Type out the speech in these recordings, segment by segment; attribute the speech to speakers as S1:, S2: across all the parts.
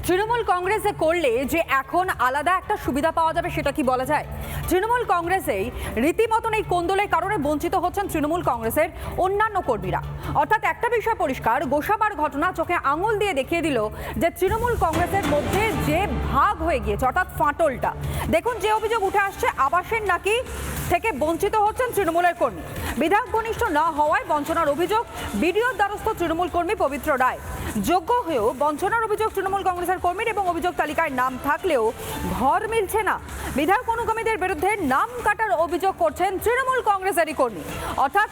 S1: তৃণমূল কংগ্রেসে করলে যে এখন আলাদা একটা সুবিধা পাওয়া যাবে সেটা কি বলা যায়? তৃণমূল কংগ্রেসেই রীতিমতন এই কোন্দলের কারণে বঞ্চিত হচ্ছেন তৃণমূল কংগ্রেসের অন্যান্য কর্মীরা। অর্থাৎ একটা বিষয় পরিষ্কার, গোসাবার ঘটনা চোখে আঙুল দিয়ে দেখিয়ে দিল যে তৃণমূল কংগ্রেসের মধ্যে যে ভাগ হয়ে গিয়েছে, অর্থাৎ ফাটলটা। দেখুন, যে অভিযোগ উঠে আসছে, আবাসের নাকি থেকে বঞ্চিত হচ্ছেন তৃণমূলের কর্মী। বিধায়ক ঘনিষ্ঠ না হওয়ায় বঞ্চনার অভিযোগ বিডিওর দ্বারস্থ তৃণমূল কর্মী পবিত্র রায়। যোগ্য হয়েও বঞ্চনার অভিযোগ তৃণমূল কংগ্রেসের কর্মীর এবং অভিযোগ তালিকায় নাম থাকলেও ঘর মিলছে না। বিধায়ক অনুগামীদের বিরুদ্ধে নাম কাটার অভিযোগ করছেন তৃণমূল কংগ্রেসেরই কর্মী। অর্থাৎ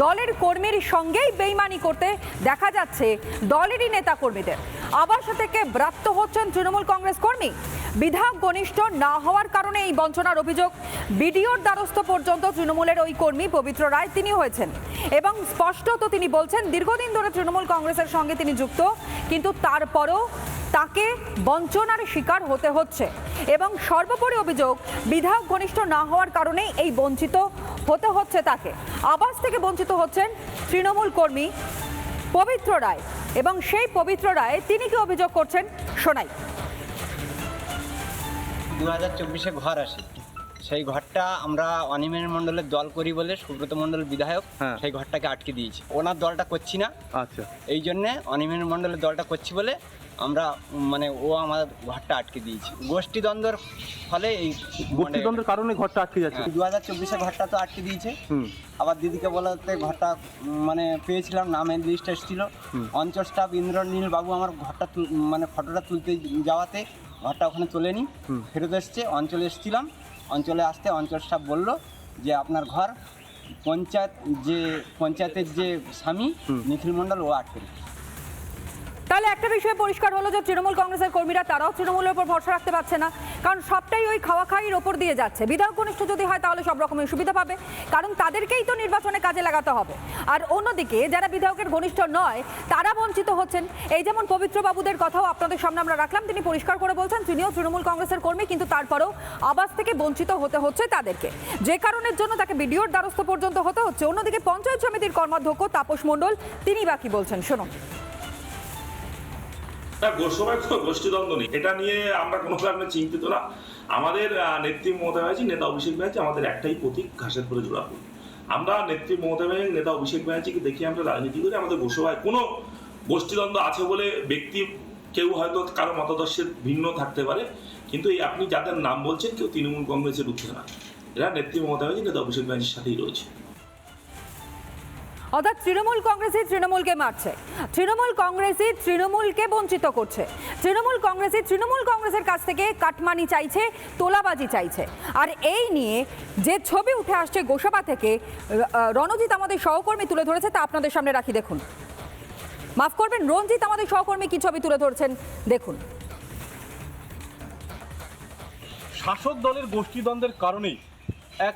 S1: দলের কর্মীর সঙ্গেই বেইমানি করতে দেখা যাচ্ছে দলেরই নেতা কর্মীদের। আবাস থেকে ব্রাত্য হচ্ছেন তৃণমূল কংগ্রেস কর্মী। বিধায়ক ঘনিষ্ঠ না হওয়ার কারণে এই বঞ্চনার অভিযোগ বিডিওর দ্বারস্থ পর্যন্ত তৃণমূলের ওই কর্মী পবিত্র রায় তিনি হয়েছেন এবং স্পষ্টত তিনি বলছেন দীর্ঘদিন ধরে তৃণমূল কংগ্রেসের সঙ্গে তিনি যুক্ত, কিন্তু তারপরও তাকে বঞ্চনার শিকার হতে হচ্ছে এবং সর্বোপরি অভিযোগ বিধায়ক ঘনিষ্ঠ না হওয়ার কারণেই এই বঞ্চিত হতে হচ্ছে তাকে। আবাস থেকে বঞ্চিত হচ্ছেন তৃণমূল কর্মী পবিত্র রায় এবং সেই পবিত্র রায় তিনি কি অভিযোগ করছেন শোনাই।
S2: 2024-এ ঘর আসে, সেই ঘরটা আমরা অনিমেষ মণ্ডলের দল করি বলে সুব্রত মণ্ডল বিধায়ক সেই ঘরটাকে আটকে দিয়েছি। ওনার দলটা করছি না,
S3: আচ্ছা,
S2: এই জন্যে অনিমেষ মণ্ডলের দলটা করছি বলে আমরা ও আমার ঘরটা আটকে দিয়েছি। গোষ্ঠীদ্বন্দ্বের ফলে এই
S3: গোষ্ঠীদ্বন্দ্বের কারণে ঘরটা আটকে যাচ্ছে।
S2: 2024-এ ঘরটা তো আটকে দিয়েছে। আবার দিদিকে বলাতে ঘরটা পেয়েছিলাম, নামের লিস্ট এসেছিল। অঞ্চল স্টাফ ইন্দ্রনীল বাবু আমার ঘরটা ফটোটা তুলতে যাওয়াতে ঘরটা ওখানে তোলেনি, ফেরত এসছে। অঞ্চলে এসেছিলাম, অঞ্চলে আসতে অঞ্চল স্টাফ বললো যে আপনার ঘর পঞ্চায়েতের যে স্বামী নিখিল মণ্ডল ও আটকে রেখেছে।
S1: তাহলে একটা বিষয় পরিষ্কার হলো যে তৃণমূল কংগ্রেসের কর্মীরা তারাও তৃণমূলের উপর ভরসা রাখতে পারছে না, কারণ সবটাই ওই খাওয়া খাইয়ের ওপর দিয়ে যাচ্ছে। বিধায়ক ঘনিষ্ঠ যদি হয় তাহলে সব রকমের সুবিধা পাবে, কারণ তাদেরকেই তো নির্বাচনে কাজে লাগাতে হবে। আর অন্যদিকে যারা বিধায়কের ঘনিষ্ঠ নয় তারা বঞ্চিত হচ্ছেন। এই যেমন পবিত্র বাবুদের কথাও আপনাদের সামনে আমরা রাখলাম, তিনি পরিষ্কার করে বলছেন তিনিও তৃণমূল কংগ্রেসের কর্মী, কিন্তু তারপরেও আবাস থেকে বঞ্চিত হতে হচ্ছে তাদেরকে, যে কারণের জন্য তাকে বিডিওর দ্বারস্থ পর্যন্ত হতে হচ্ছে। অন্যদিকে পঞ্চায়েত সমিতির কর্মাধ্যক্ষ তাপস মণ্ডল তিনি বাকি বলছেন, শুনুন।
S4: গোষ্ঠীদ্বন্দ্ব নেই, এটা নিয়ে আমরা কোনো কারণে চিন্তিত না। আমাদের নেত্রী মমতা ব্যানার্জি, নেতা অভিষেক ব্যানার্জি আমাদের একটাই প্রতীক, ঘাসের পরে জোড়া ফুল। আমরা নেত্রী মমতা ব্যানার্জি, নেতা অভিষেক ব্যানার্জিকে দেখি আমরা রাজনীতি করি। আমাদের গোষ্ঠীয় কোনো গোষ্ঠীদ্বন্দ্ব আছে বলে ব্যক্তি কেউ হয়তো কারো মতাদর্শের ভিন্ন থাকতে পারে, কিন্তু এই আপনি যাদের নাম বলছেন কেউ তৃণমূল কংগ্রেসের ঊর্ধ্বে না। এরা নেত্রী মমতা ব্যানার্জি, নেতা অভিষেক ব্যানার্জির সাথেই রয়েছে।
S1: অর্থাৎ তৃণমূল কংগ্রেসই তৃণমূলকে মারছে, তৃণমূল কংগ্রেসই তৃণমূলকে বঞ্চিত করছে, তৃণমূল কংগ্রেসের কাছ থেকে কাটমানি চাইছে, তোলাবাজি চাইছে। আর এই নিয়ে যে ছবি উঠে আসছে গোসাবা থেকে, রণজিৎ আমাদের সহকর্মী তুলে ধরেছে, তা আপনাদের সামনে রাখি দেখুন। মাফ করবেন, রঞ্জিত আমাদের সহকর্মী কি ছবি তুলে ধরেছেন দেখুন।
S3: শাসক দলের গোষ্ঠীদ্বন্দ্বের কারণেই এক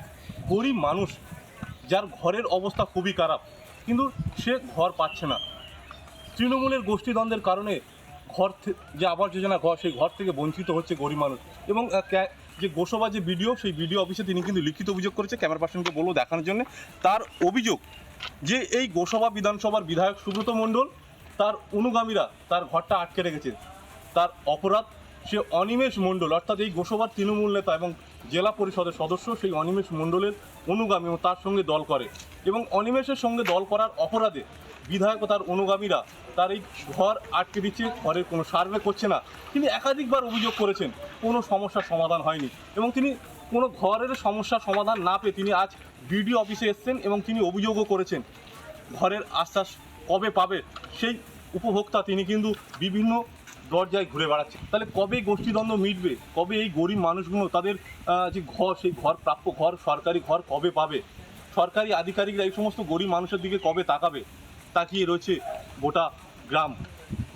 S3: গরিব মানুষ যার ঘরের অবস্থা খুবই খারাপ, কিন্তু সে ঘর পাচ্ছে না। তৃণমূলের গোষ্ঠীদ্বন্দ্বের কারণে ঘর যে আবাস যোজনা ঘর, সেই ঘর থেকে বঞ্চিত হচ্ছে গরিব মানুষ। এবং যে গোসাবা যে বিডিও, সেই বিডিও অফিসে তিনি কিন্তু লিখিত অভিযোগ করেছে, ক্যামেরা পার্সনকে বলবো দেখানোর জন্য। তার অভিযোগ যে এই গোসাবা বিধানসভার বিধায়ক সুব্রত মণ্ডল তার অনুগামীরা তার ঘরটা আটকে রেখেছে। তার অপরাধ, সে অনিমেষ মণ্ডল অর্থাৎ এই গোসাবার তৃণমূল নেতা এবং জেলা পরিষদের সদস্য, সেই অনিমেষ মণ্ডলের অনুগামী ও তার সঙ্গে দল করে। এবং অনিমেষের সঙ্গে দল করার অপরাধে বিধায়ক ও তার অনুগামীরা তার এই ঘর আটকে দিচ্ছে, ঘরের কোনো সার্ভে করছে না। তিনি একাধিকবার অভিযোগ করেছেন, কোনো সমস্যার সমাধান হয়নি এবং তিনি কোনো ঘরের সমস্যার সমাধান না পেয়ে তিনি আজ বিডিও অফিসে এসেছেন এবং তিনি অভিযোগও করেছেন ঘরের আশ্বাস কবে পাবে সেই উপভোক্তা তিনি কিন্তু বিভিন্ন দরজায় ঘুরে বেড়াচ্ছে। তাহলে কবে গোষ্ঠীদ্বন্দ্ব মিটবে, কবে এই গরিব মানুষগুলো তাদের যে ঘর, সেই ঘর প্রাপ্য ঘর, সরকারি ঘর কবে পাবে? সরকারি আধিকারিকরা এই সমস্ত গরিব মানুষের দিকে কবে তাকাবে? তাকিয়ে রয়েছে গোটা গ্রাম।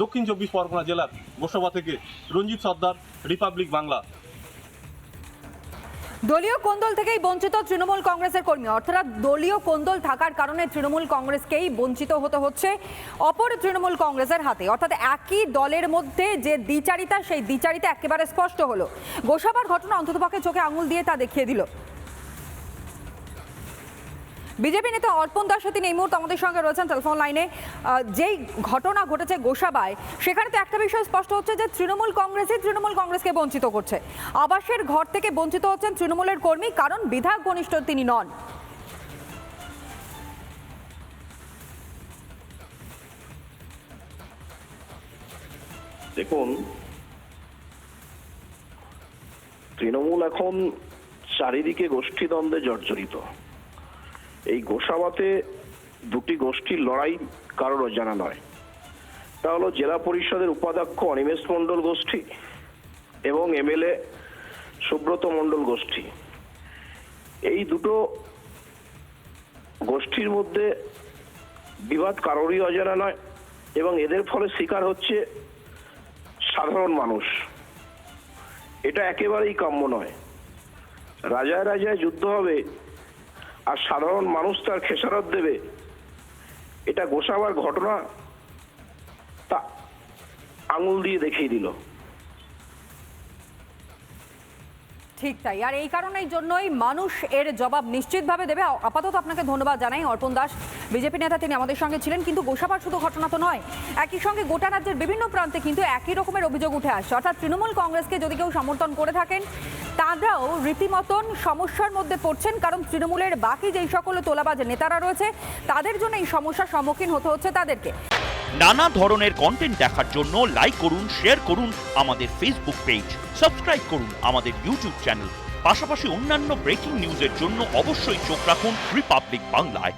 S3: দক্ষিণ 24 পরগনা জেলার গোসাবা থেকে রঞ্জিত সর্দার, রিপাবলিক বাংলা।
S1: দলীয় কোন্দল থেকেই বঞ্চিত তৃণমূল কংগ্রেসের কর্মী, অর্থাৎ দলীয় কোন্দল থাকার কারণে তৃণমূল কংগ্রেসকেই বঞ্চিত হতে হচ্ছে অপর তৃণমূল কংগ্রেসের হাতে। অর্থাৎ একই দলের মধ্যে যে দ্বিচারিতা, সেই দ্বিচারিতা একেবারে স্পষ্ট হলো। গোসাবার ঘটনা অন্ততপক্ষে চোখে আঙুল দিয়ে তা দেখিয়ে দিল। বিজেপি নেতা অর্পণ দাস তিনি এই মুহূর্তে আমাদের সঙ্গে রয়েছেন টেলিফোন লাইনে। যেই ঘটনা ঘটেছে গোসাবায়, সেখানে তো একটা বিষয় স্পষ্ট হচ্ছে যে তৃণমূল কংগ্রেসকে বঞ্চিত করছে। আবাসের ঘর থেকে বঞ্চিত হচ্ছেন তৃণমূলের কর্মী, কারণ বিধায়ক ঘনিষ্ঠ তিনি নন।
S5: দেখুন, তৃণমূল এখন চারিদিকে গোষ্ঠীদ্বন্দ্বে জর্জরিত। এই গোসাবাতে দুটি গোষ্ঠীর লড়াই কারোর অজানা নয়। তা হলো জেলা পরিষদের উপাধ্যক্ষ অনিমেষ মণ্ডল গোষ্ঠী এবং এমএলএ সুব্রত মণ্ডল গোষ্ঠী। এই দুটো গোষ্ঠীর মধ্যে বিবাদ কারোরই অজানা নয় এবং এদের ফলে শিকার হচ্ছে সাধারণ মানুষ। এটা একেবারেই কাম্য নয়। রাজায় রাজায় যুদ্ধ হবে আর সাধারণ মানুষ তার খেসারত দেবে, এটা গোসাবার ঘটনা তা আঙুল দিয়ে দেখিয়ে দিল।
S1: ঠিক তাই, আর এই কারণের জন্যই মানুষ এর জবাব নিশ্চিতভাবে দেবে। আপাতত আপনাকে ধন্যবাদ জানাই অর্পণ দাস, বিজেপি নেতা, তিনি আমাদের সঙ্গে ছিলেন। কিন্তু গোসাবার শুধু ঘটনা তো নয়, একই সঙ্গে গোটা রাজ্যের বিভিন্ন প্রান্তে কিন্তু একই রকমের অভিযোগ উঠে আসছে। অর্থাৎ তৃণমূল কংগ্রেসকে যদি কেউ সমর্থন করে থাকেন, তাঁরাও রীতিমতন সমস্যার মধ্যে পড়ছেন, কারণ তৃণমূলের বাকি যেই সকল তোলাবাজ নেতারা রয়েছে তাদের জন্য এই সমস্যার সম্মুখীন হতে হচ্ছে তাদেরকে।
S6: নানা ধরনের কন্টেন্ট দেখার জন্য লাইক করুন, শেয়ার করুন আমাদের ফেসবুক পেজ, সাবস্ক্রাইব করুন আমাদের ইউটিউব চ্যানেল। পাশাপাশি অন্যান্য ব্রেকিং নিউজের জন্য অবশ্যই চোখ রাখুন রিপাবলিক বাংলায়।